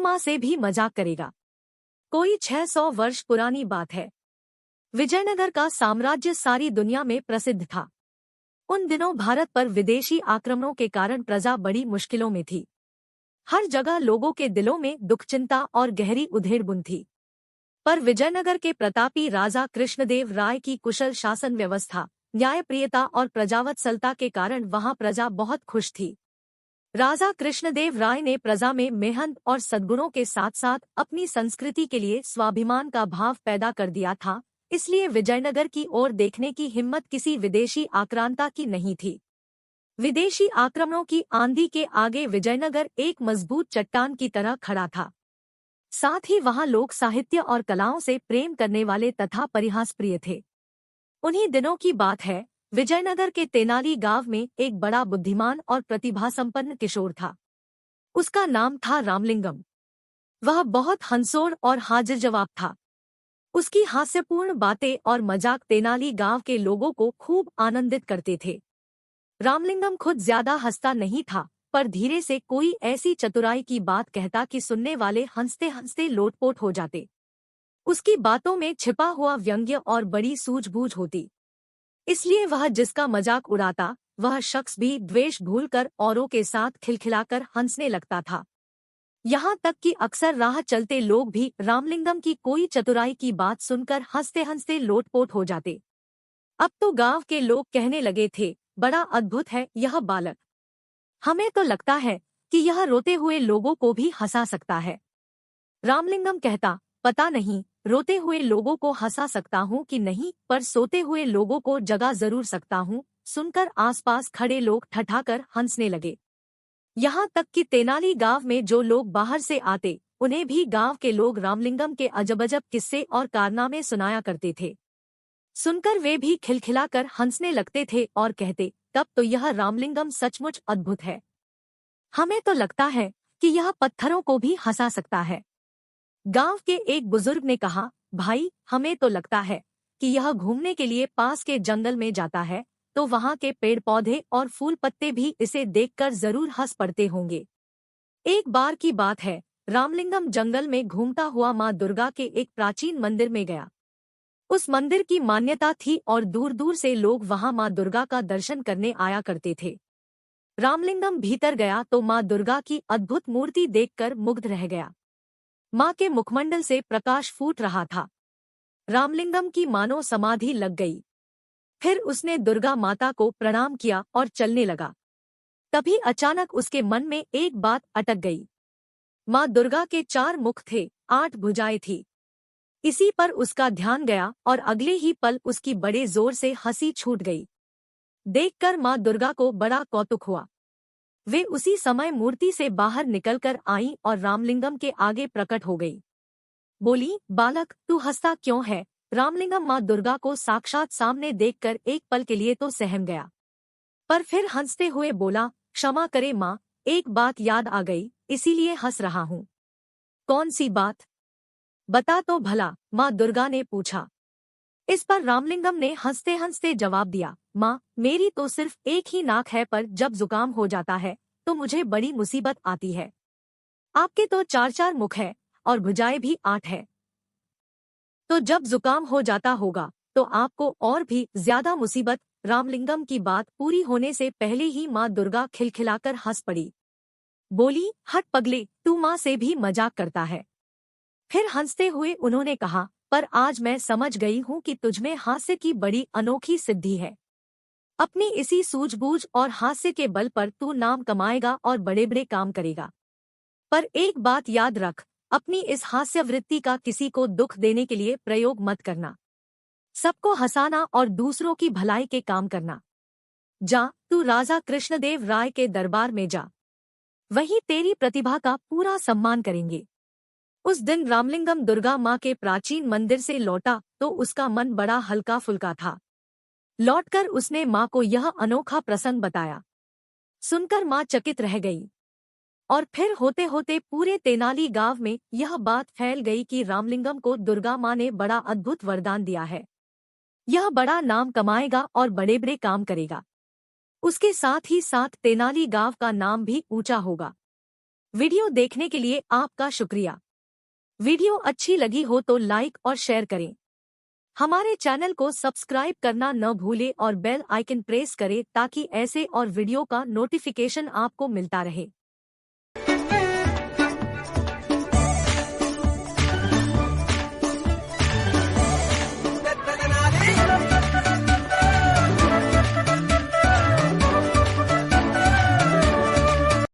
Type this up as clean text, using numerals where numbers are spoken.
माँ से भी मजाक करेगा। कोई 600 वर्ष पुरानी बात है। विजयनगर का साम्राज्य सारी दुनिया में प्रसिद्ध था। उन दिनों भारत पर विदेशी आक्रमणों के कारण प्रजा बड़ी मुश्किलों में थी। हर जगह लोगों के दिलों में दुख, चिंता और गहरी उधेड़-बुन थी। पर विजयनगर के प्रतापी राजा कृष्णदेव राय की कुशल शासन व्यवस्था, न्यायप्रियता और प्रजावत्सलता के कारण वहां प्रजा बहुत खुश थी। राजा कृष्णदेव राय ने प्रजा में मेहनत और सद्गुणों के साथ साथ अपनी संस्कृति के लिए स्वाभिमान का भाव पैदा कर दिया था, इसलिए विजयनगर की ओर देखने की हिम्मत किसी विदेशी आक्रांता की नहीं थी। विदेशी आक्रमणों की आंधी के आगे विजयनगर एक मजबूत चट्टान की तरह खड़ा था। साथ ही वहां लोग साहित्य और कलाओं से प्रेम करने वाले तथा परिहासप्रिय थे। उन्हीं दिनों की बात है, विजयनगर के तेनाली गांव में एक बड़ा बुद्धिमान और प्रतिभासंपन्न किशोर था। उसका नाम था रामलिंगम। वह बहुत हंसोड़ और हाजिर जवाब था। उसकी हास्यपूर्ण बातें और मजाक तेनाली गांव के लोगों को खूब आनंदित करते थे। रामलिंगम खुद ज्यादा हंसता नहीं था, पर धीरे से कोई ऐसी चतुराई की बात कहता कि सुनने वाले हंसते हंसते लोटपोट हो जाते। उसकी बातों में छिपा हुआ व्यंग्य और बड़ी सूझबूझ होती, इसलिए वह जिसका मजाक उड़ाता वह शख्स भी द्वेष भूलकर औरों के साथ खिलखिलाकर हंसने लगता था। यहाँ तक कि अक्सर राह चलते लोग भी रामलिंगम की कोई चतुराई की बात सुनकर हंसते हंसते लोटपोट हो जाते। अब तो गांव के लोग कहने लगे थे, बड़ा अद्भुत है यह बालक। हमें तो लगता है कि यह रोते हुए लोगों को भी हंसा सकता है। रामलिंगम कहता, पता नहीं रोते हुए लोगों को हंसा सकता हूँ कि नहीं, पर सोते हुए लोगों को जगा जरूर सकता हूँ। सुनकर आसपास खड़े लोग ठठाकर हंसने लगे। यहाँ तक कि तेनाली गांव में जो लोग बाहर से आते, उन्हें भी गांव के लोग रामलिंगम के अजब-अजब किस्से और कारनामे सुनाया करते थे। सुनकर वे भी खिलखिलाकर हंसने लगते थे और कहते, तब तो यह रामलिंगम सचमुच अद्भुत है। हमें तो लगता है कि यह पत्थरों को भी हंसा सकता है। गांव के एक बुजुर्ग ने कहा, भाई हमें तो लगता है कि यह घूमने के लिए पास के जंगल में जाता है, तो वहां के पेड़ पौधे और फूल पत्ते भी इसे देखकर जरूर हंस पड़ते होंगे। एक बार की बात है, रामलिंगम जंगल में घूमता हुआ माँ दुर्गा के एक प्राचीन मंदिर में गया। उस मंदिर की मान्यता थी और दूर दूर से लोग वहां माँ दुर्गा का दर्शन करने आया करते थे। रामलिंगम भीतर गया तो माँ दुर्गा की अद्भुत मूर्ति देखकर मुग्ध रह गया। माँ के मुखमंडल से प्रकाश फूट रहा था। रामलिंगम की मानो समाधि लग गई। फिर उसने दुर्गा माता को प्रणाम किया और चलने लगा। तभी अचानक उसके मन में एक बात अटक गई। माँ दुर्गा के 4 मुख थे, 8 भुजाएं थी। इसी पर उसका ध्यान गया और अगले ही पल उसकी बड़े जोर से हंसी छूट गई। देखकर माँ दुर्गा को बड़ा कौतुक हुआ। वे उसी समय मूर्ति से बाहर निकलकर आईं और रामलिंगम के आगे प्रकट हो गई। बोली, बालक तू हंसता क्यों है? रामलिंगम माँ दुर्गा को साक्षात सामने देखकर एक पल के लिए तो सहम गया, पर फिर हंसते हुए बोला, क्षमा करे माँ, एक बात याद आ गई, इसीलिए हंस रहा हूँ। कौन सी बात? बता तो भला, माँ दुर्गा ने पूछा। इस पर रामलिंगम ने हंसते हंसते जवाब दिया, माँ मेरी तो सिर्फ एक ही नाक है, पर जब जुकाम हो जाता है तो मुझे बड़ी मुसीबत आती है। आपके तो 4-4 मुख है और भुजाएं भी 8 है, तो जब जुकाम हो जाता होगा तो आपको और भी ज्यादा मुसीबत। रामलिंगम की बात पूरी होने से पहले ही माँ दुर्गा खिलखिलाकर हंस पड़ी। बोली, हट पगले, तू माँ से भी मजाक करता है। फिर हंसते हुए उन्होंने कहा, पर आज मैं समझ गई हूँ कि तुझमें हास्य की बड़ी अनोखी सिद्धि है। अपनी इसी सूझबूझ और हास्य के बल पर तू नाम कमाएगा और बड़े बड़े काम करेगा। पर एक बात याद रख, अपनी इस हास्य वृत्ति का किसी को दुख देने के लिए प्रयोग मत करना। सबको हंसाना और दूसरों की भलाई के काम करना। जा, तू राजा कृष्णदेव राय के दरबार में जा, वही तेरी प्रतिभा का पूरा सम्मान करेंगे। उस दिन रामलिंगम दुर्गा माँ के प्राचीन मंदिर से लौटा तो उसका मन बड़ा हल्का फुल्का था। लौटकर उसने माँ को यह अनोखा प्रसंग बताया। सुनकर माँ चकित रह गई और फिर होते होते पूरे तेनाली गांव में यह बात फैल गई कि रामलिंगम को दुर्गा माँ ने बड़ा अद्भुत वरदान दिया है। यह बड़ा नाम कमाएगा और बड़े बड़े काम करेगा। उसके साथ ही साथ तेनाली गांव का नाम भी ऊंचा होगा। वीडियो देखने के लिए आपका शुक्रिया। वीडियो अच्छी लगी हो तो लाइक और शेयर करें। हमारे चैनल को सब्सक्राइब करना न भूलें और बेल आइकन प्रेस करें ताकि ऐसे और वीडियो का नोटिफिकेशन आपको मिलता रहे।